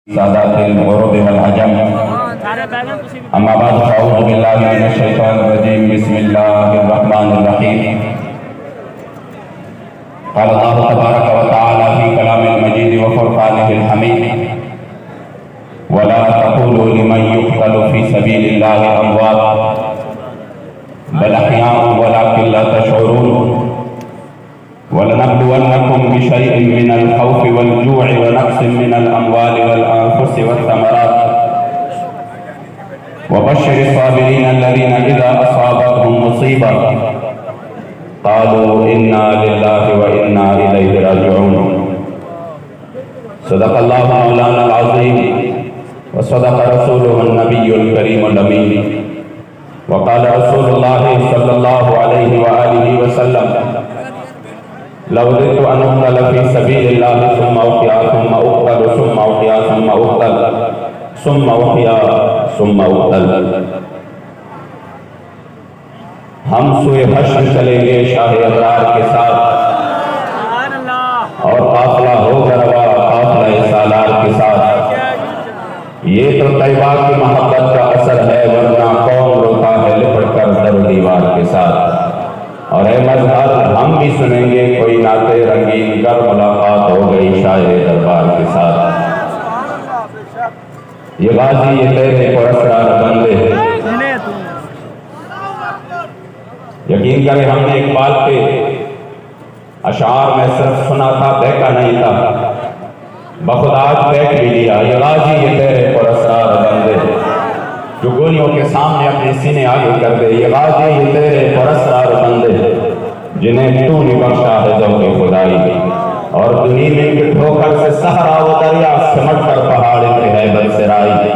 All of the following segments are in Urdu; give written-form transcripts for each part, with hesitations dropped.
سادات الغرب والعجم اما بعد فاعوذ باللہ من الشیطان الرجیم بسم اللہ الرحمن الرحیم قال اللہ تبارک و تعالی فی کلام المجید وفرقانہ الحمید ولا تقولوا لمن يقتل في سبيل الله اموات بل احیاء ولكن لا تشعرون وَلَنَبْلُوَنَّكُمْ بِشَيْءٍ مِّنَ الْخَوْفِ وَالْجُوعِ وَنَقْصٍ مِّنَ الْأَمْوَالِ وَالْأَنفُسِ وَالثَّمَرَاتِ وَبَشِّرِ الصَّابِرِينَ الَّذِينَ إِذَا أَصَابَتْهُم مُّصِيبَةٌ قَالُوا إِنَّا لِلَّهِ وَإِنَّا إِلَيْهِ رَاجِعُونَ صدق الله مولانا العظيم وصدق رسوله النبي الكريم الأمين وقال رسول الله صلى الله عليه وآله وسلم لو ردت أن أقتل في سبيل الله ثم أحيا ثم أقتل ثم أحيا ثم أقتل ثم أحيا ثم أقتل ہم سوئے حشر چلیں گے شاہ ابرار کے ساتھ اور قافلہ ہوگا روا قافلہ سالار کے ساتھ یہ تو طیبہ کی محبت کا اثر ہے ورنہ قوم روتا ہے لپٹ کر در و دیوار کے ساتھ اور اے مظہر ہم بھی سنیں گے کوئی نعت رنگین گر ملاقات ہو گئی شاعر دربار کے ساتھ یہ غازی یہ تیرے کو اسرار بندے یقین کریں ہم نے اقبال کے اشعار میں صرف سنا تھا دیکھا نہیں تھا بخداج دیکھ بھی لیا یہ غازی یہ تیرے کو اسرار بندے جو گولیوں کے سامنے اپنے سینے آگے کر دے یہ غازی یہ تیرے پرسرار بندے جنہیں تو نے بخشا ہے ذوق خدائی اور دنیا میں کے ٹھوکر سے صحرا و دریا سمٹ کر پہاڑ کے ہیبت سے رائی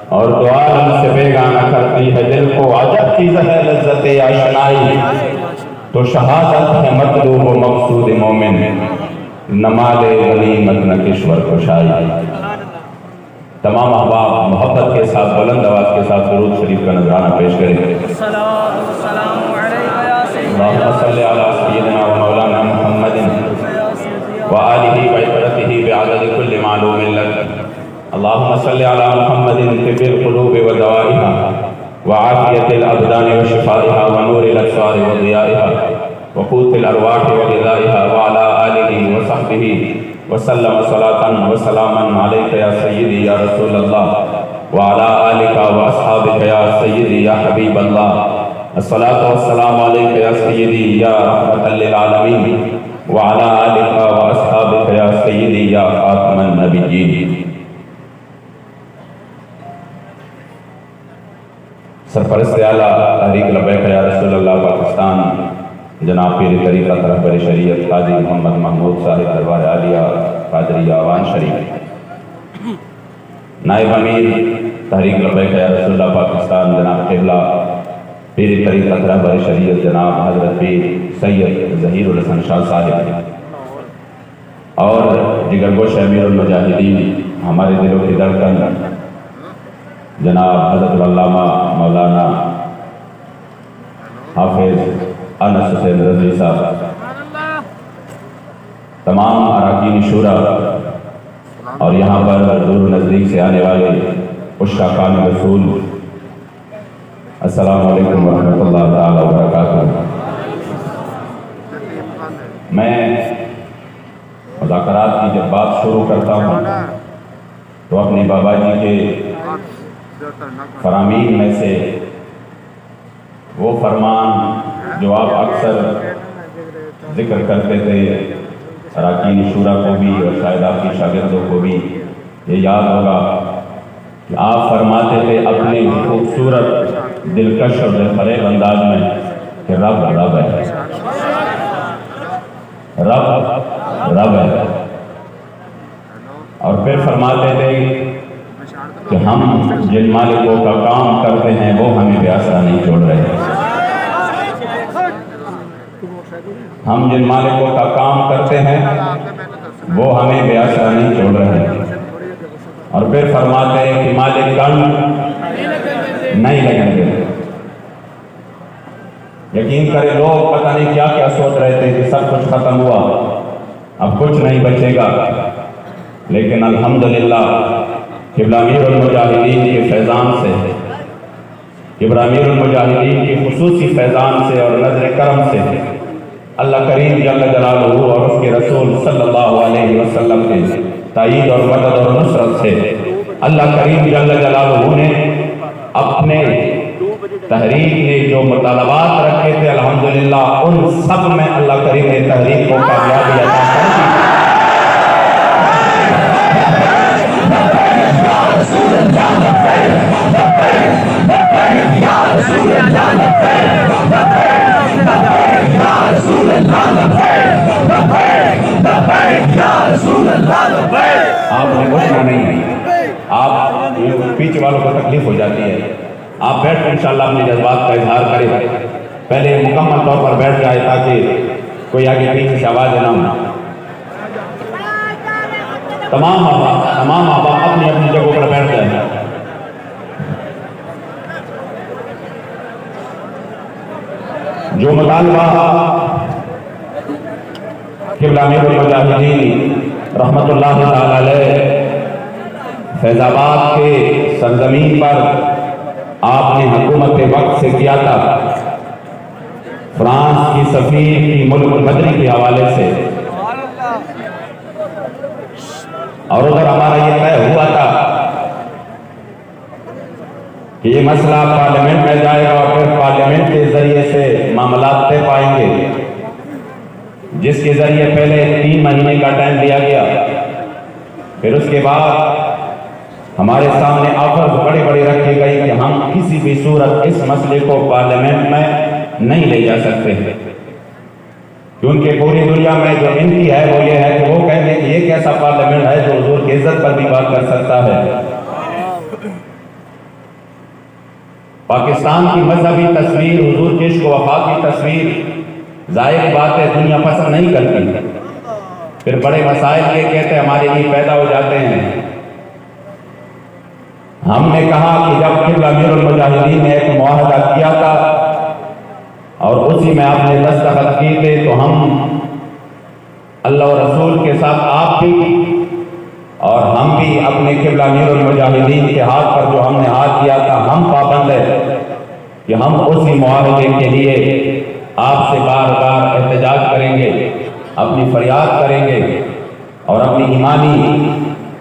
اور دو عالم سے بیگانہ کرتی ہے دل کو عجب چیز ہے لذت آشنائی تو شہادت ہے مطلوب و مقصود مومن نمال غنیمت نہ کشور کشائی تمام احباب محبت کے ساتھ بلند آواز کے ساتھ درود شریف کا نذرانہ پیش کریں اللہم صلی علی سیدنا و مولانا محمد وآلہ وعطرتہ بعدد کل معلوم لک اللہم صلی علی محمد طب القلوب و دوائها وعافیت الابدان و شفائها ونور الابصار و ضیائها وقوت الارواح و غذائها وعلى آلہ و صحبہ وسلم صلاة وسلاما علیک یا سیدی یا رسول اللہ وعلى آلک و اصحابک یا سیدی یا حبیب اللہ الصلاة والسلام علیک یا سیدی یا رحمت للعالمین وعلى آلک و اصحابک یا سیدی یا خاتم النبیین سرپرست اعلیٰ تحریک لبیک یا رسول اللہ پاکستان جناب پیر طریقہ رہبر شریعت قاضی محمد محمود صاحب دربار عالیہ قادریہ آوان شریف نائب امیر تحریک لبیک یا رسول اللہ پاکستان جناب قبلہ پیر طریقہ رہبر شریعت جناب حضرت پیر سید ظہیر الحسن شاہ صاحب اور جگرگوش امیر المجاہدین ہمارے دلوں کی دھڑکن جناب حضرت علامہ مولانا حافظ انس حسین رضوی صاحب تمام اراکین شورا اور یہاں پر دور نزدیک سے آنے والے عشاقان رسول السلام علیکم ورحمۃ اللہ تعالی وبرکاتہ میں مذاکرات کی جب بات شروع کرتا ہوں تو اپنے بابا جی کے فرامین میں سے وہ فرمان جو آپ اکثر ذکر کرتے تھے اراکین شورا کو بھی اور شاید آپ کی شاگردوں کو بھی یہ یاد ہوگا کہ آپ فرماتے تھے اپنے خوبصورت دلکش اور دلفریب انداز میں کہ رب رب ہے رب رب ہے اور پھر فرماتے تھے کہ ہم جن مالکوں کا کام کرتے ہیں وہ ہمیں بے آسرا نہیں چھوڑ رہے ہم جن مالکوں کا کام کرتے ہیں وہ ہمیں بے آسرا نہیں چھوڑ رہے اور پھر فرماتے ہیں کہ مالک کن نہیں لگیں گے یقین کرے لوگ پتہ نہیں کیا کیا سوچ رہے تھے کہ سب کچھ ختم ہوا اب کچھ نہیں بچے گا لیکن الحمدللہ قبلہ امیر المجاہدین کے فیضان سے، قبلہ امیر المجاہدین کے خصوصی فیضان سے اور نظر کرم سے اللہ کریم جل جلالہ اور اس کے رسول صلی اللہ علیہ وسلم کے تائید اور مدد اور نصرت سے اللہ کریم جل جلالہ نے اپنے تحریک نے جو مطالبات رکھے تھے الحمدللہ ان سب میں اللہ کریم نے تحریک کو کامیابی عطا کر دی۔ آپ نے اٹھنا نہیں، آپ پیچھے والوں کو تکلیف ہو جاتی ہے، آپ بیٹھ کر انشاءاللہ اپنے جذبات کا اظہار کریں، پہلے مکمل طور پر بیٹھ جائے تاکہ کوئی آگے پیچھے سے آواز نہ ہو۔ تمام آبا اپنی اپنی جگہوں پر بیٹھ جائیں۔ جو مطالبہ قبلہ امیر المجاہدین رحمت اللہ تعالی علیہ فیض آباد کے سرزمین پر آپ نے حکومت وقت سے کیا تھا، فرانس کی سفیر کی ملک بدری کے حوالے سے، اور ادھر ہمارا یہ طے ہوا تھا کہ یہ مسئلہ پارلیمنٹ میں جائے گا اور پھر پارلیمنٹ کے ذریعے سے معاملات طے پائیں گے، جس کے ذریعے پہلے 3 مہینے کا ٹائم دیا گیا، پھر اس کے بعد ہمارے سامنے آفر بڑی بڑی رکھی گئی کہ ہم کسی بھی صورت اس مسئلے کو پارلیمنٹ میں نہیں لے جا سکتے، کیونکہ پوری دنیا میں جو ان کی ہے وہ یہ ہے کہ وہ کہیں گے کہ یہ کیسا پارلیمنٹ ہے جو حضور کی عزت پر بھی بات کر سکتا ہے۔ پاکستان کی مذہبی تصویر، حضور کے عشق و وفا کی تصویر ظاہر بات ہے دنیا پسند نہیں کرتی، پھر بڑے مسائل یہ کہتے ہمارے لیے پیدا ہو جاتے ہیں۔ ہم نے کہا کہ جب قبلہ امیر المجاہدین نے ایک معاہدہ کیا تھا اور اسی میں آپ نے دستخط کیے تھے تو ہم اللہ و رسول کے ساتھ آپ بھی اور ہم بھی اپنے قبلہ امیر المجاہدین کے ہاتھ پر جو ہم نے ہاتھ دیا تھا ہم پابند ہے کہ ہم اسی معاہدے کے لیے آپ سے بار بار احتجاج کریں گے، اپنی فریاد کریں گے اور اپنی ایمانی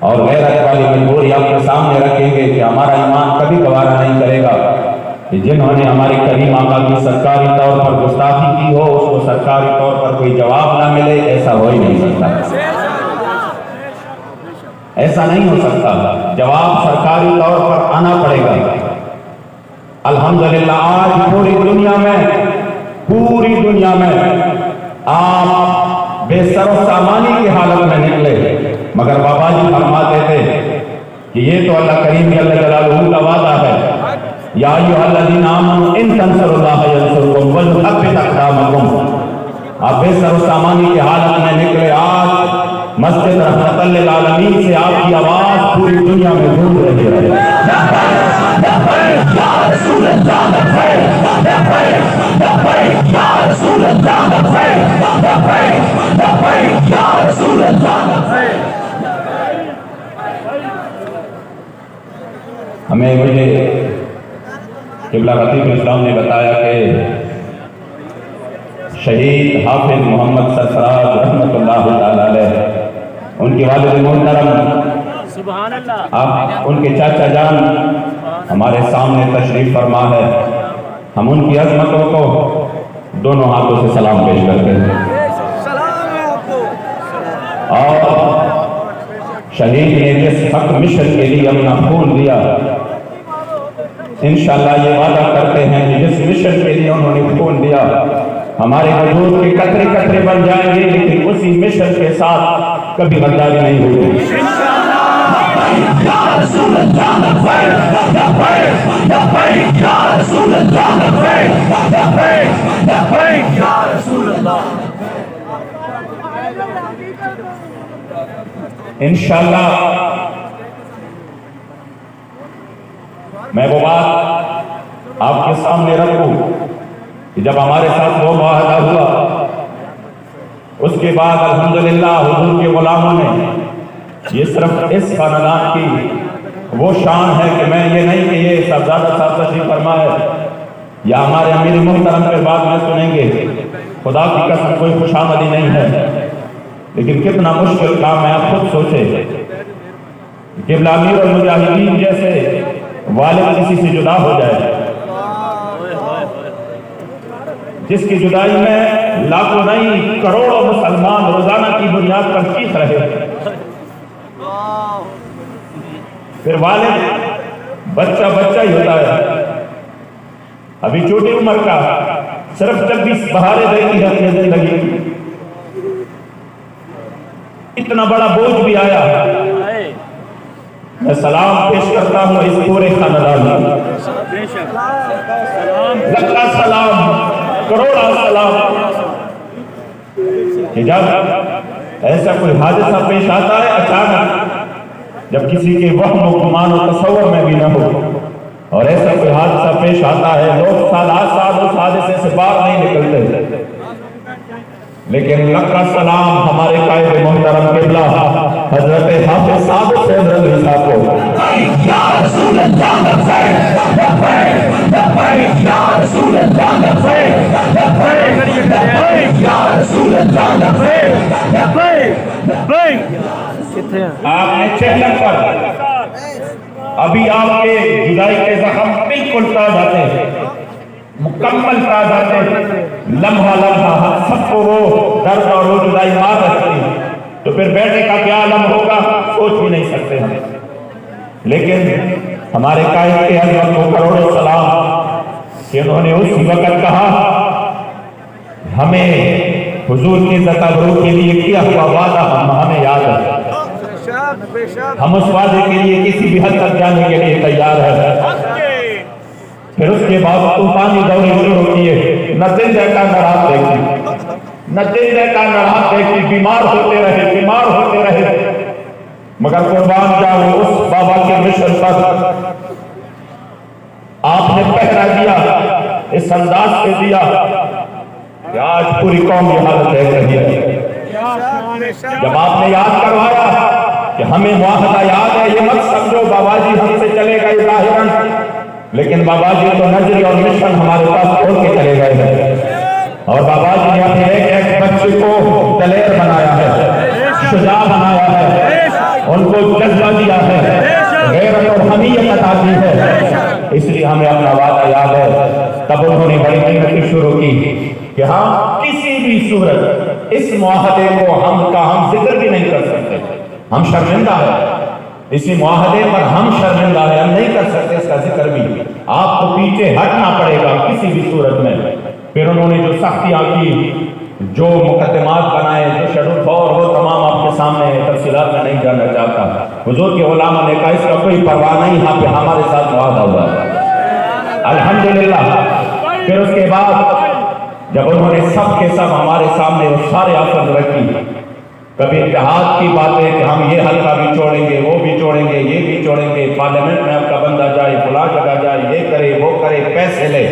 اور غیرت والی مجبوری آپ کے سامنے رکھیں گے کہ ہمارا ایمان کبھی گوارا نہیں کرے گا کہ جنہوں نے ہماری کریم آقا کی سرکاری طور پر گستاخی کی ہو اس کو سرکاری طور پر کوئی جواب نہ ملے، ایسا ہو ہی نہیں سکتا، ایسا نہیں ہو سکتا، جواب سرکاری طور پر آنا پڑے گا۔ الحمدللہ آج پوری دنیا میں آپ بے سر و سامانی کی حالت میں نکلے، مگر بابا جی فرماتے تھے کہ یہ تو اللہ کریم جل جلالہ کا وعدہ ہے، یا ایھا الذین آمنوا ان تنصروا اللہ ینصرکم ویثبت اقدامکم۔ آپ بے سر و سامانی کی حالت میں نکلے، آج مسجد رحمت للعالمین سے آپ کی آواز پوری دنیا میں گونج رہی ہے۔ مجھے قبلہ خطیب اسلام نے بتایا کہ شہید حافظ محمد سرفراز رحمت اللہ تعالی علیہ ان کی والد محترم سبحان اللہ، اب ان کے چاچا جان ہمارے سامنے تشریف فرما ہے، ہم ان کی عظمتوں کو دونوں ہاتھوں سے سلام پیش کرتے ہیں اور شہید نے جس حق مشن کے لیے اپنا خون دیا، انشاءاللہ یہ وعدہ کرتے ہیں کہ جس مشن کے لیے انہوں نے خون دیا ہمارے وجود کے قطرے قطرے بن جائیں گے، لیکن اسی مشن کے ساتھ کبھی غداری نہیں ہوگی۔ انشاءاللہ میں وہ بات آپ کے سامنے رکھوں کہ جب ہمارے ساتھ وہ معاہدہ ہوا اس کے بعد الحمدللہ حضور کے غلاموں نے یہ صرف اس خاندان کی وہ شان ہے کہ میں یہ نہیں کہ یہ صاحبزادہ صاحب تشریف فرما ہے یا ہمارے امیر محترم پہ بعد میں سنیں گے، خدا کی قسم کوئی خوش آمدی نہیں ہے، لیکن کتنا مشکل کام ہے، آپ خود سوچے کہ امیر المجاہدین جیسے والد کسی سے جدا ہو جائے، جس کی جدائی میں لاکھوں نہیں کروڑوں مسلمان روزانہ کی بنیاد پر چیخ رہے، پھر والد بچہ ہی ہوتا ہے، ابھی چھوٹی عمر کا، صرف 26 بہاریں دیکھی ہے اپنی زندگی، اتنا بڑا بوجھ بھی آیا۔ میں سلام پیش کرتا ہوں اس پورے خاندان کو، لکھا سلام، کروڑا سلام، کہ جب ایسا کوئی حادثہ پیش آتا ہے اچانک، جب کسی کے وہم و گمان و تصور میں بھی نہ ہو، اور ایسا کوئی حادثہ پیش آتا ہے، لوگ سال اس حادثے سے باہر نہیں نکلتے، لیکن لکھا سلام ہمارے قائد محترم قبلہ حضرت حافظ صادق سید رضوی صاحب کو۔ یا رسول اللہ لبیک لبیک یا رسول اللہ لبیک لبیک یا رسول اللہ لبیک لبیک۔ آپ نے چہلم پر ابھی آپ کے جدائی کے زخم بالکل تازہ تھے، مکمل تازہ تھے، لمحہ لمحہ سب کو وہ درد اور وہ جدائی مار رکھتی، تو پھر بیٹے کا کیا عالم ہوگا سوچ بھی نہیں سکتے ہم۔ لیکن ہمارے قائد کے حضرت کو کروڑوں سلام کہ انہوں نے اسی وقت کہا ہمیں حضور کی عزت ابرو کے لیے کیا ہوا وعدہ ہمیں یاد ہے، ہم اس وعدے کے لیے کسی بھی حد تک جانے کے لیے تیار ہیں۔ پھر اس کے بعد طوفانی دورے شروع کیے، نہ دن دیکھا نہ رات دیکھی، نہ دن دیکھا نہ رات دیکھی، بیمار ہوتے رہے، مگر قربان جاؤ اس بابا کے مشن پر آپ نے پہرا دیا، اس انداز سے دیا کہ آج پوری قوم یہ حالت دیکھ رہی ہے۔ جب آپ نے یاد کروایا کہ ہمیں معاہدہ یاد ہے، یہ مت سمجھو بابا جی ہم سے چلے گئے ظاہراً، لیکن بابا جی تو نظری اور مشن ہمارے پاس چھوڑ کے چلے گئے ہیں، اور بابا جی نے اپنے ایک بچے کو دلیر بنایا ہے، شجاع بنایا ہے، ان کو جذبہ دیا ہے، غیرت اور حمیت عطا کی ہے، اس لیے ہمیں اپنا وعدہ یاد ہے۔ تب انہوں نے بڑی محنت شروع کی کہ ہم کسی بھی صورت اس معاہدے کو ہم ذکر بھی نہیں کر سکتے، ہم شرمندہ ہیں، اسی معاہدے پر ہم شرمندہ ہیں، ہم نہیں کر سکتے اس کا ذکر بھی، آپ کو پیچھے ہٹنا پڑے گا کسی بھی صورت میں۔ پھر انہوں نے جو سختیاں کی، جو مقدمات بنائے، جو شیڈول فور، وہ تمام آپ کے سامنے تفصیلات میں نہیں جاننا چاہتا۔ حضور کے علماء نے کہا اس کا کوئی پرواہ نہیں، یہاں پہ ہمارے ساتھ معاہدہ ہوا الحمدللہ۔ پھر اس کے بعد جب انہوں نے سب کے سب ہمارے سامنے وہ سارے آفر رکھی، کبھی اتحاد کی باتیں کہ ہم یہ حلقہ بھی چھوڑیں گے، وہ بھی چھوڑیں گے، یہ بھی چھوڑیں گے، پارلیمنٹ میں آپ کا بندہ جائے، فلاں جگہ جائے، یہ کرے وہ کرے، پیسے لے۔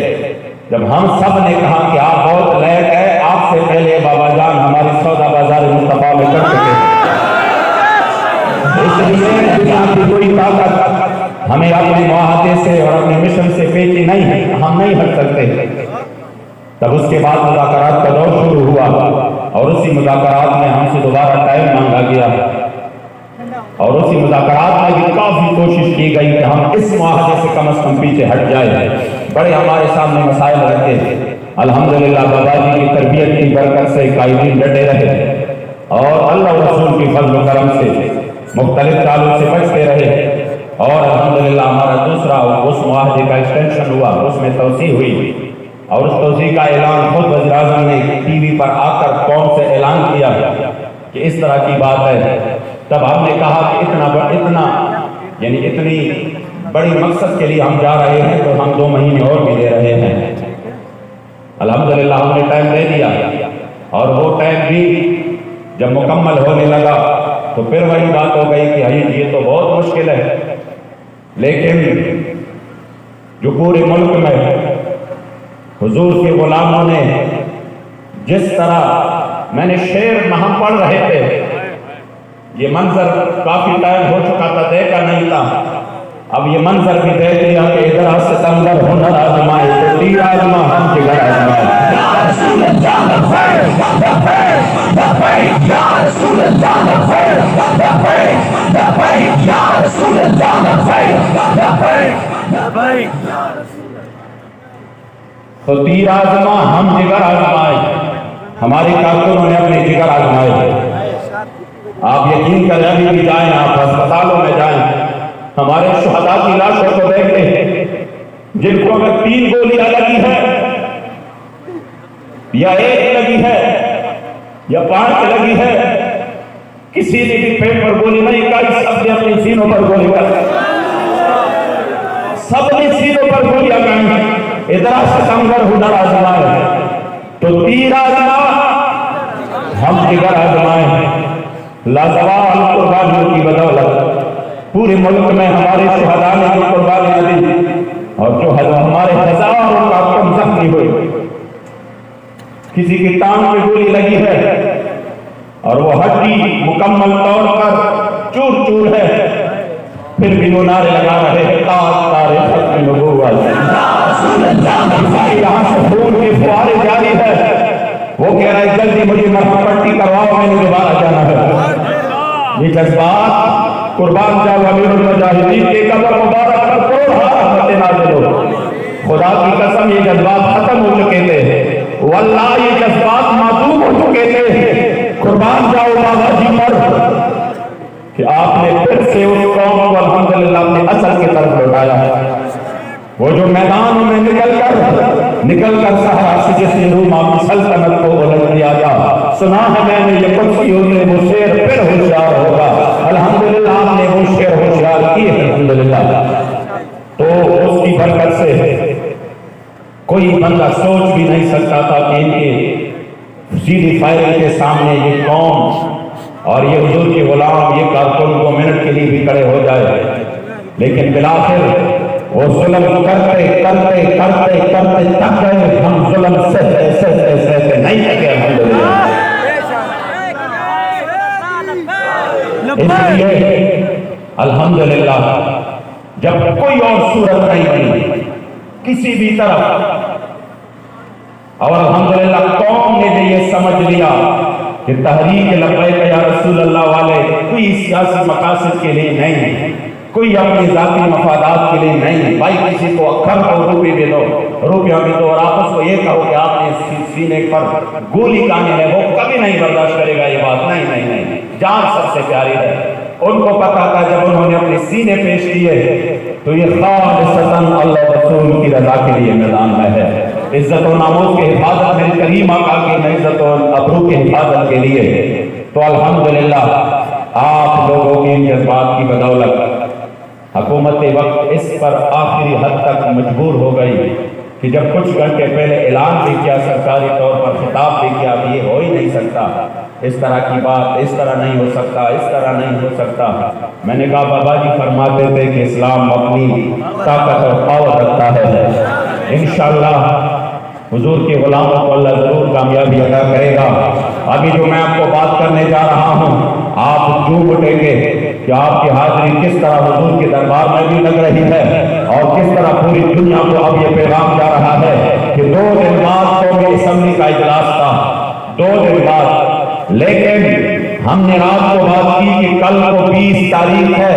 جب ہم سب نے کہا کہ آپ بہت لیٹ ہے، آپ سے پہلے بابا جان ہماری سودا بازار مصطفیٰ میں کر چکے، اس لیے دنیا کی کوئی طاقت ہمیں اپنے معاہدے سے اور اپنے مشن سے پیچھے نہیں ہے، ہم نہیں ہٹ سکتے۔ تب اس کے بعد مذاکرات کا دور شروع ہوا، اور اسی مذاکرات میں ہم سے دوبارہ ٹائم مانگا گیا، اور اسی مذاکرات میں بھی کافی کوشش کی گئی کہ ہم اس معاہدے سے کم از کم پیچھے ہٹ جائے۔ بڑے ہمارے سامنے مسائل رکھے، الحمدللہ بابا جی کی تربیت کی برکت سے قائدین ڈٹے رہے، اور اللہ رسول کی فضل و کرم سے مختلف چالوں سے بچتے رہے، اور الحمدللہ ہمارا دوسرا اس معاہدے کا ایکسٹینشن ہوا، اس میں توسیع ہوئی، اور اس توسیع کا اعلان خود وزیر اعظم نے ٹی وی پر آ کر قوم سے اعلان کیا کہ اس طرح کی بات ہے۔ تب ہم نے کہا کہ اتنا یعنی اتنی بڑی مقصد کے لیے ہم جا رہے ہیں تو ہم 2 مہینے اور بھی دے رہے ہیں۔ الحمدللہ ہم نے ٹائم دے دیا، اور وہ ٹائم بھی جب مکمل ہونے لگا تو پھر وہی بات ہو گئی کہ یہ تو بہت مشکل ہے، لیکن جو پورے ملک میں حضور کے غلاموں نے جس طرح، میں نے شعر ہم پڑھ رہے تھے، یہ منظر کافی ٹائم ہو چکا تھا، دیکھا نہیں تھا، اب یہ منظر بھی دیکھ لیا کہ ادھر ستمگر ہنر آزمائے تو تیر آزما ہم جگر آزمائے. تو تیر آزما ہم جگر آزمائے. ہمارے کارکنوں نے اپنے جگر آزمائے. آپ یقین کریں ابھی بھی جائیں, آپ ہسپتالوں میں جائیں, ہمارے شہداء کی لاشوں کو دیکھیں جن کو اگر 3 گولیاں لگی ہے یا 1 لگی ہے یا 5 لگی ہے, کسی نے بھی پیٹ پر گولی نہیں کھائی, سب نے اپنی سینوں پر گولی کھائی, سب نے سینوں پر گولیاں کھائی. ادھر ستمگر ہنر آزمائے تو تیر آزما ہم جگر آزمائے. لازوال قربانیوں کی بدولت پورے ملک میں ہمارے شہداء نے جو قربانیاں دی اور جو ہمارے ہزاروں کا کم زخمی ہوئے, کسی کی ٹانگ میں گولی لگی ہے اور وہ ہڈی مکمل طور پر چور چور ہے, پھر بھی وہ نعرے لگا رہے تارے ختم نبوت. یہاں سے خون کے فوارے جاری ہے, وہ کہہ رہا ہے جلدی مجھے مرہم پٹی کرواؤ, میں نے دوبارہ جانا ہے. یہ جذبات قربان جاؤ امیر المجاہدین کے قبر مبارک پر کروڑ رحمتیں نازل ہو. خدا کی قسم یہ جذبات ختم ہو چکے تھے, واللہ یہ جذبات معدوم ہو چکے تھے. قربان جاؤ بابا جی پر کہ آپ نے پھر سے اس قوم کو الحمدللہ اپنے اصل کی طرف لوٹایا ہے. وہ جو میدانوں میں نکل کر صحرا سے جس نے روم اپنی سلطنت کو الٹ دیا گیا, سنا ہے میں نے یہ قدسیوں میں وہ شیر پھر ہوشیار ہوگا. الحمدللہ آپ نے وہ شیر ہوشیار کی ہے الحمدللہ. تو اس کی برکت سے کوئی بندہ سوچ بھی نہیں سکتا تھا کہ ان کے سیدھی فائرنگ کے سامنے یہ قوم اور یہ حضور کے غلام یہ کارکن 2 منٹ کے لیے بھی کھڑے ہو جائے. لیکن بلاخر وہ ظلم کرتے کرتے کرتے کرتے تک گئے, ہم ظلم سہتے سہتے سہتے نہیں سکے الحمدللہ. اس لیے الحمدللہ جب کوئی اور صورت نہیں بنی کسی بھی طرف, اور الحمدللہ قوم نے بھی یہ سمجھ لیا کہ تحریک لبیک یا رسول اللہ والے کوئی سیاسی مقاصد کے لیے نہیں, کوئی اپنی ذاتی مفادات کے لیے نہیں. بھائی کسی کو اکھر کو روپے دے دو, روپیہ بھی دو, اور آپس کو یہ کہو کہ آپ نے سینے پر گولی کھانی ہے, وہ کبھی نہیں برداشت کرے گا یہ بات. نہیں نہیں نہیں, جان سب سے پیاری ہے. ان کو پتا تھا جب انہوں نے اپنے سینے پیش کیے تو یہ خالصتاً اللہ رسول کی رضا کے لیے میدان میں ہے. عزت و ناموس کی حفاظت میں کریم آقا کی عزت و ابرو کی حفاظت کے لیے. تو الحمدللہ آپ لوگوں کی ان جذبات کی بدولت حکومت وقت اس پر آخری حد تک مجبور ہو گئی کہ جب کچھ گھنٹے پہلے اعلان بھی کیا, سرکاری طور پر خطاب بھی کیا, یہ ہو ہی نہیں سکتا, اس طرح کی بات اس طرح نہیں ہو سکتا, اس طرح نہیں ہو سکتا. میں نے کہا بابا جی فرماتے تھے کہ اسلام اپنی طاقت اور پاور رکھتا ہے, انشاءاللہ حضور کے غلاموں کو اللہ ضرور کامیابی عطا کرے گا. ابھی جو میں آپ کو بات کرنے جا رہا ہوں آپ جھوم اٹھیں گے کہ آپ کی حاضری کس طرح حضور کے دربار میں بھی لگ رہی ہے اور کس طرح پوری دنیا کو اب یہ پیغام جا رہا ہے کہ 2 دن بعد قومی اسمبلی کا اجلاس تھا, 2 دن بعد. لیکن ہم نے رات کو بات کی کہ کل کو 20 تاریخ ہے.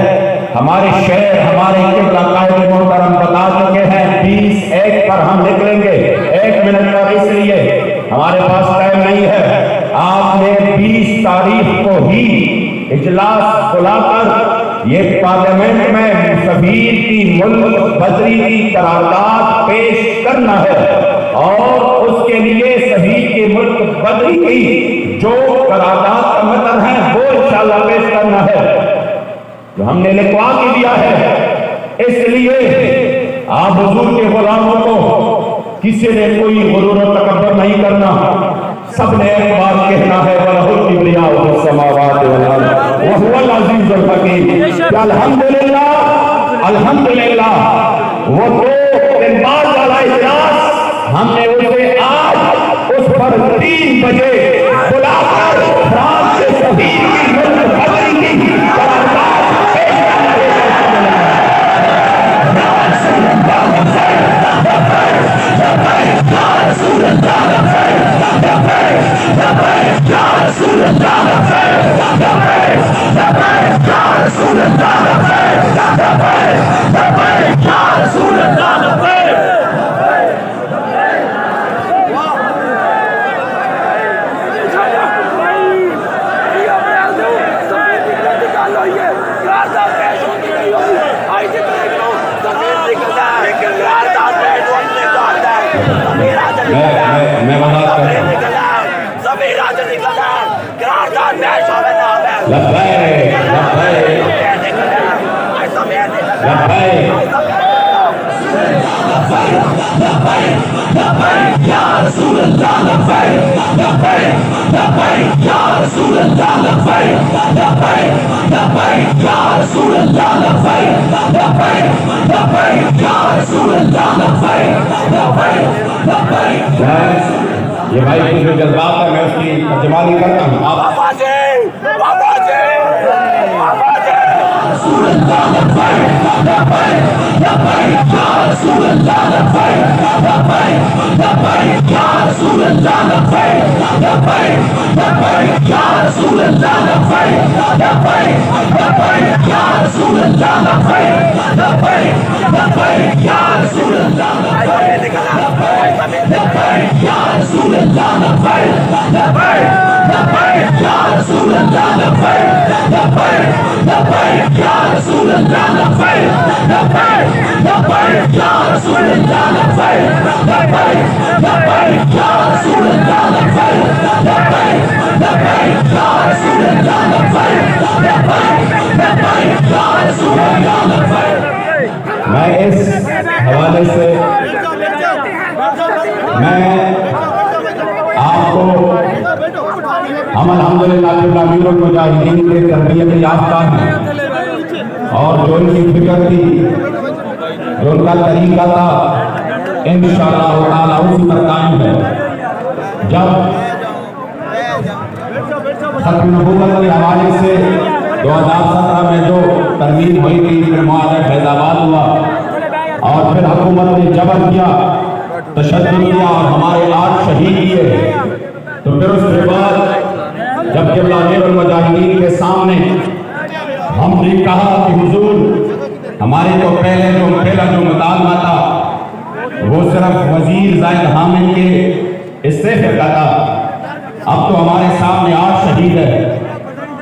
ہمارے شہر ہمارے قبلہ قائد محترم بتا چکے ہیں 20 پر ہم نکلیں گے. 1 منٹ پر اس لیے ہمارے پاس ٹائم نہیں ہے. آپ نے 20 تاریخ کو ہی اجلاس بلا کر یہ پارلیمنٹ میں سفیر کی ملک بدری کی قرارداد پیش کرنا ہے, اور اس کے لیے سفیر کی ملک بدری کی جو قرارداد کا متن ہے وہ انشاءاللہ پیش کرنا ہے جو ہم نے لکھوا کے دیا ہے. اس لیے آپ حضور کے غلاموں کو کسی نے کوئی غرور و تکبر نہیں کرنا, سب نے ایک بات کہنا ہے وَلَهُ الْكِبْرِيَاءُ فِي السَّمَاوَاتِ وَالْأَرْضِ وَهُوَ الْعَزِيزُ الْحَكِيمُ. الحمدللہ وہ 2 دن بعد والا اجلاس ہم نے اسے آج اس پر 3 بجے بلا کر فرانس کے سفیر کی ملک بدری کی قرارداد پیش کرنے لبیک لبیک لبیک یا رسول اللہ لبیک لبیک لبیک یا رسول اللہ لبیک لبیک لبیک یا رسول اللہ لبیک لبیک لبیک یا رسول اللہ لبیک لبیک لبیک. یہ بھائی کی جو جذبات ہے میں اس کی ترجمہ نہیں کرتا ہوں. آپ رسول اللہ لبیک لبیک لبیک یا رسول اللہ لبیک لبیک لبیک یا رسول اللہ لبیک لبیک لبیک یا رسول اللہ لبیک لبیک لبیک یا رسول اللہ لبیک لبیک لبیک یا رسول اللہ لبیک لبیک یا رسول اللہ لبیک لبیک یا رسول اللہ لبیک لبیک لبیک یا رسول اللہ لبیک لبیک لبیک یا رسول اللہ لبیک لبیک لبیک یا رسول اللہ لبیک لبیک لبیک یا رسول اللہ لبیک لبیک لبیک یا رسول اللہ لبیک. میں اس حوالے سے آپ کو ہم الحمدللہ امیر المجاہدین کے تربیت یافتہ ہیں اور جو ان کی فکر تھی جو ان کا طریقہ تھا انشاءاللہ تعالیٰ اسی پر قائم ہے. جب ختم نبوت کے حوالے سے 2017 میں جو ترمیم ہوئی تھی پھر معاہدہ فیض آباد ہوا اور پھر حکومت نے جبر کیا تشدد کیا اور ہمارے 8 شہید کیے تو پھر اس کے بعد جب قبلہ امیر المجاہدین کے سامنے ہم نے کہا کہ حضور ہمارے تو پہلا جو مطالبہ تھا وہ صرف وزیر زائد حامد کے استعفے کا تھا. اب تو ہمارے سامنے 8 شہید ہے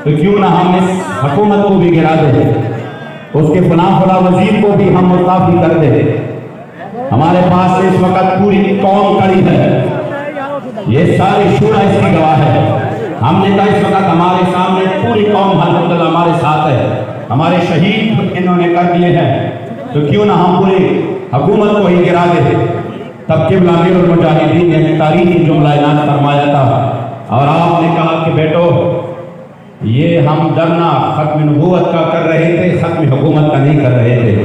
تو کیوں نہ ہم اس حکومت کو بھی گرا دیں, اس کے فلاں وزیر کو بھی ہم مستعفی کر دیں. ہمارے پاس اس وقت پوری قوم کھڑی ہے, یہ ساری شورا اس کی گواہ ہے. ہم نے کہا اس وقت ہمارے سامنے پوری قوم الحمدللہ ہمارے ساتھ ہے, ہمارے شہید انہوں نے کر دیے ہیں تو کیوں نہ ہم پوری حکومت کو ہی گرا دیں. تب قبلہ امیر المجاہدین نے ایک تاریخی جملہ اعلان فرمایا تھا اور آپ نے کہا کہ بیٹو یہ ہم ڈرنا ختم نبوت کا کر رہے تھے, ختم حکومت کا نہیں کر رہے تھے.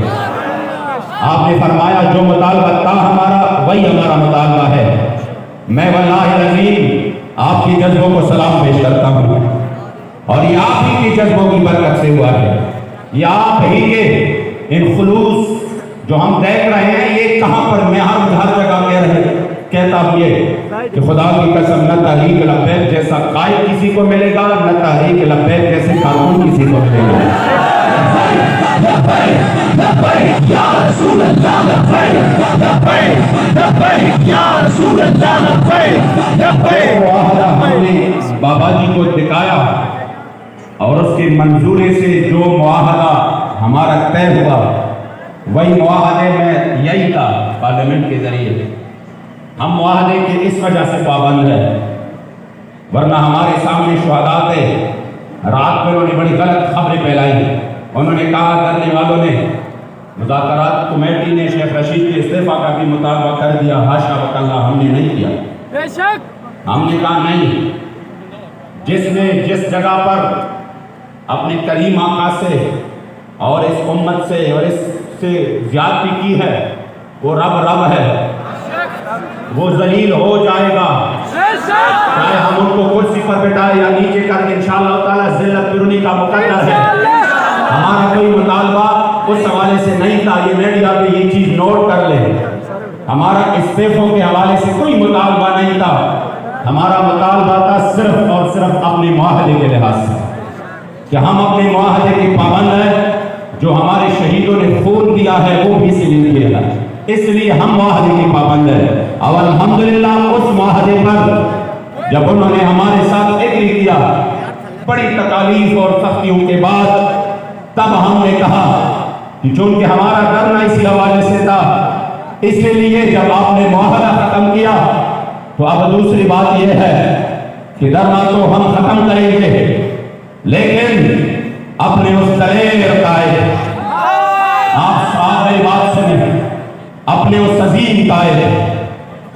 آپ نے فرمایا جو مطالبہ تھا ہمارا وہی ہمارا مطالبہ ہے. میں واللہ العظیم آپ کی جذبوں کو سلام پیش کرتا ہوں اور یہ آپ ہی کی جذبوں کی برکت سے ہوا ہے. یہ آپ ہی کے ان خلوص جو ہم دیکھ رہے ہیں یہ کہاں پر میں ہر جگہ کہتا ہوں یہ کہ خدا کی قسم نہ تحریک لبیک جیسا قائد کسی کو ملے گا نہ تحریک لبیک جیسے کارکن کسی کو ملے گا. لبیک یا رسول اللہ لبیک لبیک لبیک یا رسول اللہ لبیک لبیک. معاہدہ ہم نے بابا جی کو دکھایا اور اس کے منظورے سے جو معاہدہ ہمارا طے ہوا وہی معاہدے میں یہی تھا پارلیمنٹ کے ذریعے. ہم معاہدے کے اس وجہ سے پابند ہیں ورنہ ہمارے سامنے شہداء تھے. رات میں انہوں نے بڑی غلط خبریں پھیلائی. انہوں نے کہا کرنے والوں نے مذاکرات کمیٹی نے شیخ رشید کے استعفیٰ کا بھی مطالبہ کر دیا. حاشا وکلا ہم نے نہیں کیا. بے شک ہم نے کہا نہیں, جس نے جس جگہ پر اپنے کریم آقا سے اور اس امت سے اور اس سے زیادتی کی ہے وہ رب ہے, وہ ذلیل ہو جائے گا. چاہے ہم ان کو کرسی پر بٹھائے یا نیچے کر کے انشاءاللہ تعالیٰ ذلت پرنی کا مقدر ہے. ہمارا کوئی مطالبہ اس حوالے سے نہیں تھا. یہ میڈیا پہ یہ چیز نوٹ کر لیں, ہمارا استعفوں کے حوالے سے کوئی مطالبہ نہیں تھا. ہمارا مطالبہ تھا صرف اور صرف اپنے معاہدے کے لحاظ سے کہ ہم اپنے معاہدے کے پابند ہیں. جو ہمارے شہیدوں نے خون دیا ہے وہ بھی سلیم کیا ہے, اس لیے ہم معاہدے کے پابند ہیں. اور الحمدللہ اس معاہدے پر جب انہوں نے ہمارے ساتھ اگری کیا بڑی تکالیف اور سختیوں کے بعد تب ہم نے کہا کہ چونکہ ہمارا ڈرنا اسی حوالے سے تھا اس لیے جب آپ نے معاہدہ ختم کیا تو اب دوسری بات یہ ہے کہ ڈرنا تو ہم ختم کریں گے لیکن اپنے اس دلیر قائد، آپ سارے بات سنیں، اپنے اس عظیم قائد،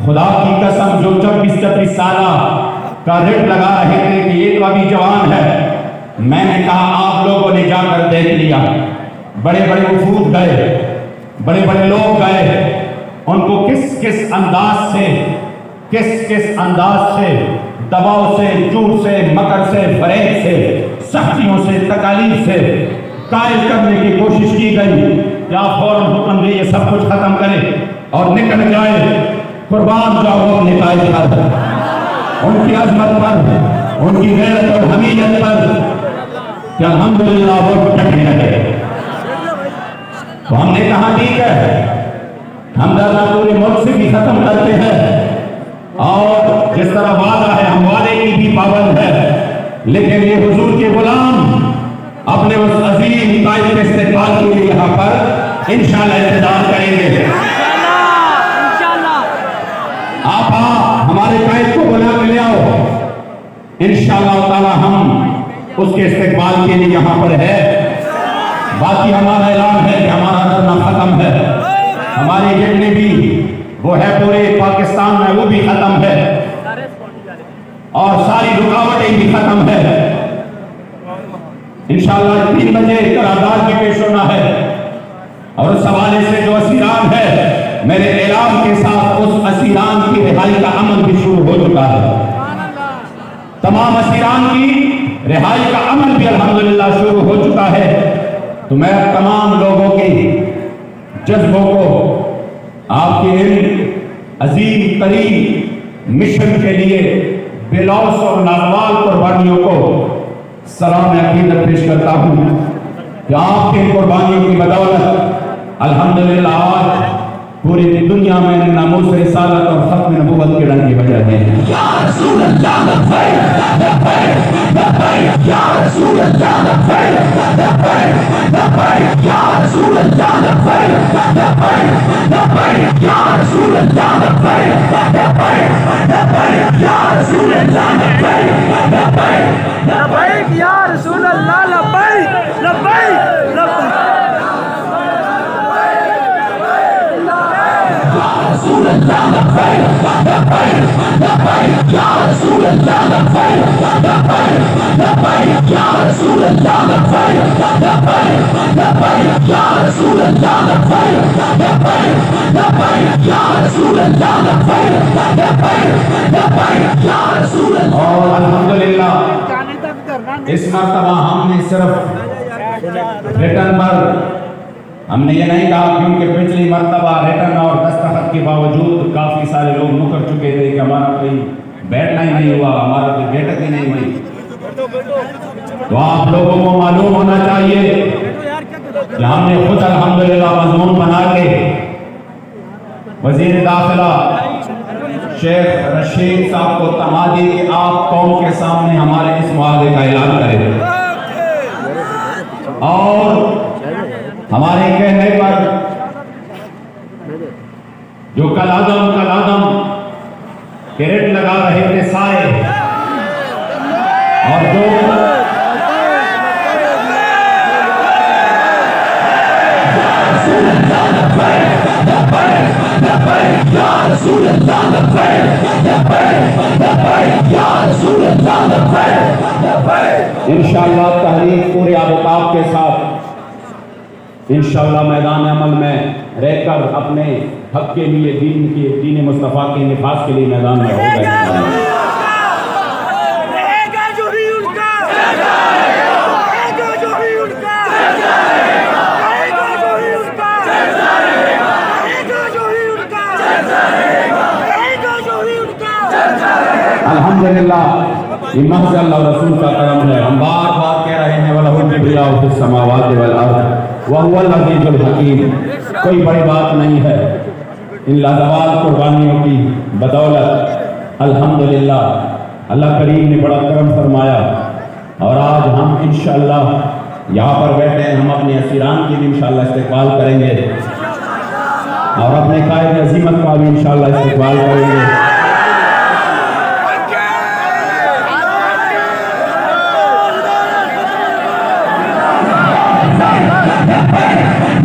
خدا کی قسم جو 24 سالہ کا رٹ لگا رہے تھے کہ یہ تو ابھی جوان ہے، میں نے کہا آپ لوگوں نے جا کر دیکھ لیا، بڑے بڑے وفود گئے، بڑے بڑے لوگ گئے، ان کو کس انداز سے دباؤ سے، جھوٹ سے، مکر سے، فریب سے، سختیوں سے، تکالیف سے قائل کرنے کی کوشش کی گئی کہ آپ فوراً حکم دے یہ سب کچھ ختم کرے اور نکل جائے، قربان جاؤ اپنے قائد پر، ان کی عظمت پر، ان کی غیرت اور حمیت پر، کہ الحمدللہ وہ ڈٹے رہے۔ تو ہم نے کہا ٹھیک ہے، ہم دھرنا پورے ملک سے بھی ختم کرتے ہیں، اور جس طرح وعدہ ہے ہم وعدے کی بھی پابند ہے، لیکن یہ حضور کے غلام اپنے اس عظیم قائد کے استقبال کے لیے یہاں پر انشاءاللہ انتظار کریں گے۔ آپ ہمارے قائد کو بلا کے لے آؤ، انشاءاللہ تعالی ہم اس کے استقبال کے لیے یہاں پر ہے۔ باقی ہمارا اعلان ہے کہ ہمارا دھرنا ختم ہے، ہماری جتنے بھی وہ ہے پورے پاکستان میں وہ بھی ختم ہے، اور ساری رکاوٹیں بھی ختم ہے۔ انشاءاللہ 3 بجے قرارداد کی پیش ہونا ہے، اور اس حوالے سے جو اسیران ہے میرے اعلان کے ساتھ اس اسیران کی رہائی کا عمل بھی شروع ہو چکا ہے، تمام اسیران کی رہائی کا عمل بھی الحمدللہ شروع ہو چکا ہے۔ تو میں تمام لوگوں کے جذبوں کو آپ کے ان عظیم ترین مشن کے لیے بے لوث اور ناگوار قربانیوں کو سلام عقیدت پیش کرتا ہوں کہ آپ کے قربانیوں کی بدولت الحمدللہ آج پوری دنیا میں ناموس رسالت اور ختم نبوت کے رنگ کی وجہ ہے۔ یا رسول اللہ لبیک لبیک لبیک، یا رسول اللہ لبیک لبیک لبیک، یا رسول اللہ لبیک لبیک لبیک، یا رسول اللہ لبیک لبیک لبیک، یا رسول اللہ لبیک لبیک لبیک، یا رسول اللہ لبیک لبیک لبیک۔ رسول اللہ لبیک لبیک لبیک، یا رسول اللہ لبیک لبیک لبیک، یا رسول اللہ لبیک لبیک لبیک، یا رسول اللہ لبیک لبیک لبیک، یا رسول اللہ لبیک لبیک لبیک، یا رسول اللہ۔ اور الحمدللہ اس مرتبہ ہم نے صرف ریٹن پر، ہم نے یہ نہیں کہا کیونکہ پچھلی مرتبہ ریٹن اور دستخط کے باوجود کافی سارے لوگ مکر چکے تھے کہ ہمارا کوئی بیٹھنا ہی نہیں ہوا، ہمارا کوئی بیٹھک ہی نہیں ہوئی۔ تو آپ لوگوں کو معلوم ہونا چاہیے کہ ہم نے خود الحمدللہ مضمون بنا کے وزیر داخلہ شیخ رشید صاحب کو تما دی کہ آپ قوم کے سامنے ہمارے اس معاہدے کا اعلان کریں، اور ہمارے کہنے پر جو کل عدم کریٹ لگا رہے تھے سارے، اور جو رسول اللہ لبیک لبیک لبیک، یا رسول اللہ لبیک لبیک لبیک، یا رسول اللہ لبیک لبیک۔ انشاءاللہ تحریک پورے آب کے ساتھ انشاءاللہ میدان عمل میں رہ کر اپنے حق کے لیے دین مصطفیٰ کے نفاذ کے لیے میدان میں ہو گئے۔ الحمدللہ یہ محض اللہ رسول کا کرم ہے۔ ہم بار بار کہہ رہے ہیں وَلَهُ الْكِبْرِيَاءُ فِي السَّمَاوَاتِ وَالْأَرْضِ وَهُوَ الْعَزِيزُ الْحَكِيمُ۔ کوئی بڑی بات نہیں ہے، ان لازوال قربانیوں کی بدولت الحمدللہ اللہ کریم نے بڑا کرم فرمایا، اور آج ہم انشاءاللہ یہاں پر بیٹھے ہیں، ہم اپنے اسیران کی بھی انشاءاللہ استقبال کریں گے، اور اپنے قائد عظیمت کا بھی انشاءاللہ استقبال کریں گے۔